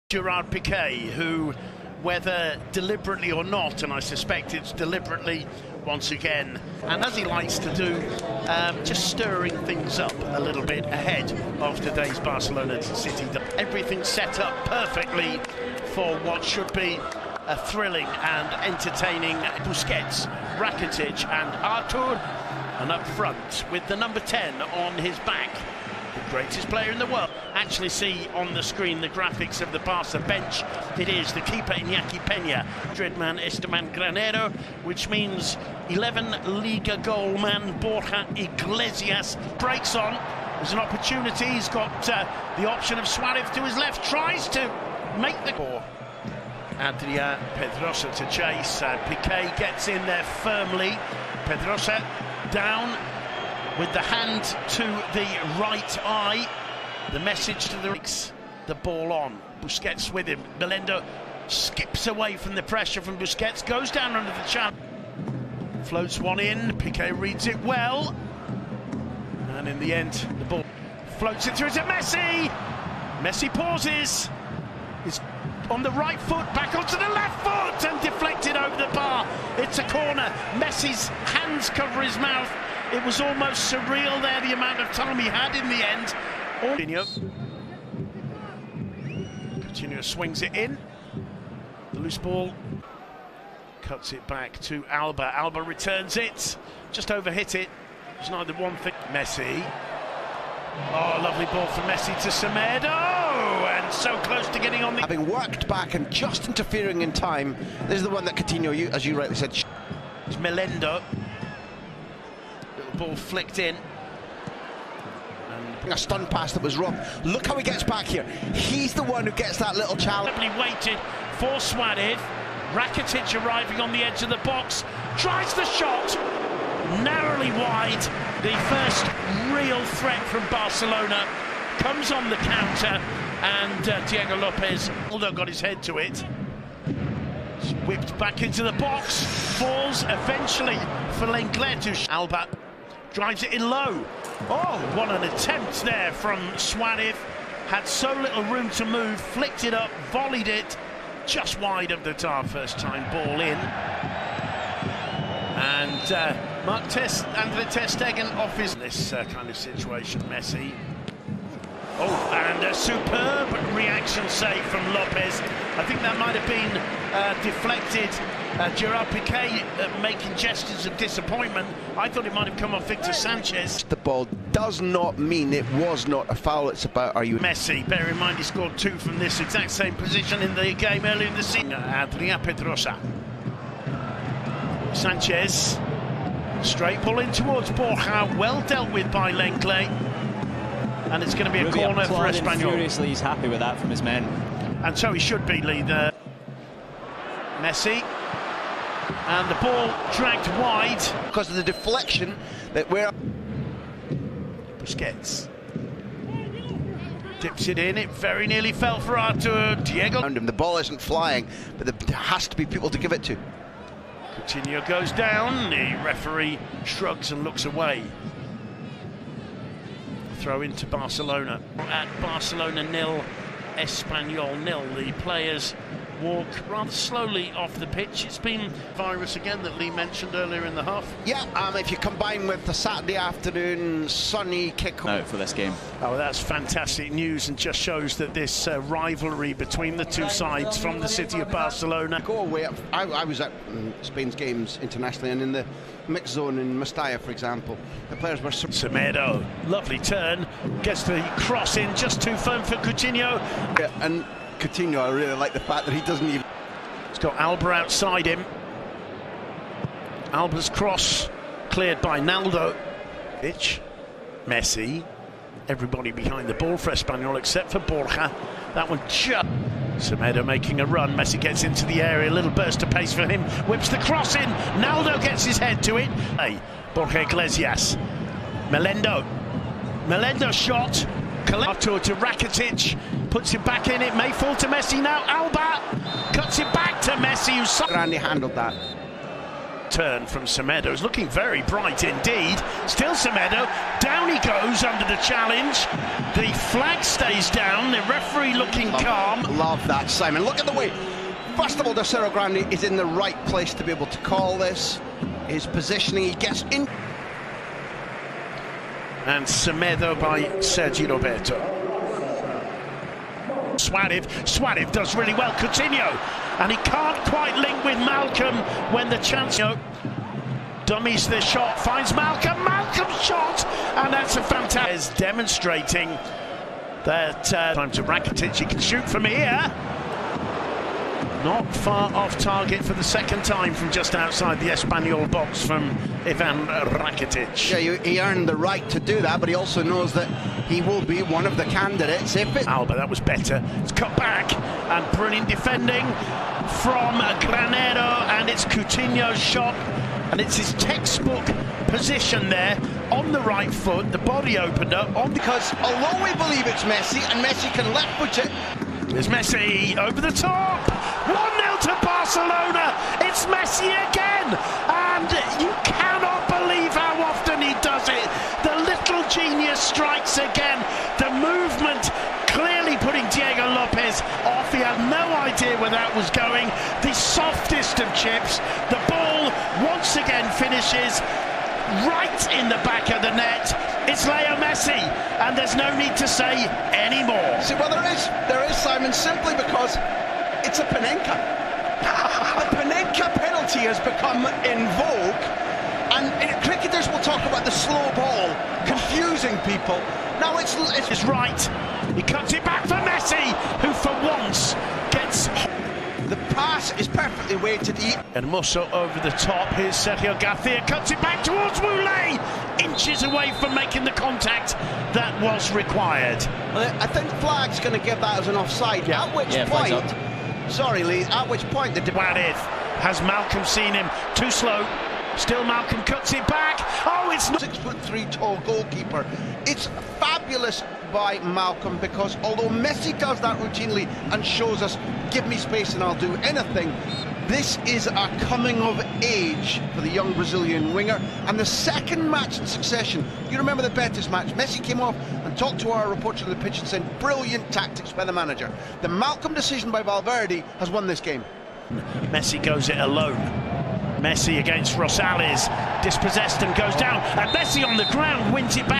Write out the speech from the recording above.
Gerard Piqué, who, whether deliberately or not, and I suspect it's deliberately once again, and as he likes to do, just stirring things up a little bit ahead of today's Barcelona City. Everything set up perfectly for what should be a thrilling and entertaining Busquets, Rakitic and Artur, and up front with the number 10 on his back. The greatest player in the world. Actually see on the screen the graphics of the Barca bench. It is the keeper Iñaki Peña, Madrid man Esteban Granero, which means 11 Liga goal man Borja Iglesias breaks on. There's an opportunity. He's got the option of Suarez to his left, tries to make the goal. Adrià Pedrosa to chase. Piqué gets in there firmly. Pedrosa down with the hand to the right eye. The message to the ball on. Busquets with him. Melendo skips away from the pressure from Busquets, goes down under the channel. Floats one in. Piqué reads it well. And in the end, the ball floats it through to Messi. Messi pauses. It's on the right foot, back onto the left foot, and deflected over the bar. It's a corner. Messi's hands cover his mouth. It was almost surreal there, the amount of time he had in the end. Coutinho swings it in. The loose ball cuts it back to Alba. Alba returns it, just overhit it. It's neither one thing. Messi. Oh, lovely ball from Messi to Semedo, and so close to getting on the... Having worked back and just interfering in time, this is the one that Coutinho, as you rightly said... It's Melendo. Ball flicked in. And a stun pass that was wrong. Look how he gets back here. He's the one who gets that little challenge. Waited for Suarez. Rakitic arriving on the edge of the box. Tries the shot. Narrowly wide. The first real threat from Barcelona comes on the counter, and Diego Lopez, although got his head to it, whipped back into the box, falls eventually for Lenglet to Alba. Drives it in low. Oh, what an attempt there from Suarez. Had so little room to move, flicked it up, volleyed it just wide of the target. First time ball in. And André ter Stegen off his... This kind of situation, Messi. Oh, and a superb reaction save from Lopez. I think that might have been deflected. Gerard Piqué making gestures of disappointment. I thought it might have come off Victor Sanchez. The ball does not mean it was not a foul. It's about, are you... Messi, bear in mind he scored 2 from this exact same position in the game earlier in the season. Adrià Pedrosa. Sanchez. Straight ball in towards Borja. Well dealt with by Lenglet. And it's going to be a corner for Espanyol. Furiously, he's happy with that from his men. And so he should be, leader. Messi. And the ball dragged wide. Because of the deflection that we're... Busquets. Dips it in. It very nearly fell for Artur. Diego. The ball isn't flying, but there has to be people to give it to. Coutinho goes down. The referee shrugs and looks away. Throw into Barcelona. At Barcelona 0, Espanyol 0. The players walk rather slowly off the pitch. It's been virus again that Lee mentioned earlier in the half. Yeah, if you combine with the Saturday afternoon sunny kick-off. Out for this game. Oh, that's fantastic news, and just shows that this rivalry between the two sides from the city of Barcelona. Go away. I was at Spain's games internationally, and in the mixed zone in Mestalla, for example, the players were... Semedo, lovely turn, gets the cross in, just too firm for Coutinho. Yeah, and Coutinho, I really like the fact that he doesn't even... He's got Alba outside him. Alba's cross cleared by Naldo. Messi. Everybody behind the ball for Espanyol except for Borja. That one just... Semedo making a run. Messi gets into the area. A little burst of pace for him. Whips the cross in. Naldo gets his head to it. Hey, Borja Iglesias. Melendo shot. Artur to Rakitic, puts it back in, it may fall to Messi now. Alba cuts it back to Messi, who's... Randy handled that. turn from Semedo. It's looking very bright indeed. Still Semedo. Down he goes under the challenge. The flag stays down. The referee looking calm. Love that, Simon. Look at the way. First of all, Cerro Grande is in the right place to be able to call this. His positioning, he gets in. And Semedo by Sergi Roberto. Suarez does really well. Coutinho, and he can't quite link with Malcolm when the chance dummies the shot, finds Malcolm's shot, and that's a fantastic. Is demonstrating that time to Rakitic. He can shoot from here. Not far off target for the second time from just outside the Espanyol box from Ivan Rakitic. Yeah, he earned the right to do that, but he also knows that he will be one of the candidates if it... Alba, that was better. It's cut back, and brilliant defending from Granero, and it's Coutinho's shot, and it's his textbook position there on the right foot. The body opened up on because although we believe it's Messi, and Messi can left foot it. There's Messi over the top. 1-0 to Barcelona. It's Messi again, and you cannot believe how often he does it. The little genius strikes again. The movement clearly putting Diego Lopez off. He had no idea where that was going. The softest of chips. The ball once again finishes right in the back of the net. It's Leo Messi, and there's no need to say any more. See, well, there is, Simon, simply because it's a Panenka. The Panenka penalty has become in vogue, and cricketers will talk about the slow ball confusing people. Now it's right. He cuts it back for Messi, who for once gets... The pass is perfectly weighted. And Musso over the top. Here's Sergio Garcia, cuts it back towards Moulay, inches away from making the contact that was required. Well, I think Flag's going to give that as an offside. Yeah. At which point, sorry Lee, at which point the Suarez, has Malcolm seen him too slow? Still Malcolm cuts it back. Oh, it's not 6'3" tall goalkeeper. It's fabulous by Malcolm, because although Messi does that routinely and shows us, give me space and I'll do anything, this is a coming of age for the young Brazilian winger, and the second match in succession. You remember the Betis match? Messi came off and talked to our reporter on the pitch and said, brilliant tactics by the manager. The Malcolm decision by Valverde has won this game. Messi goes it alone. Messi against Rosales, dispossessed and goes down, and Messi on the ground wins it back.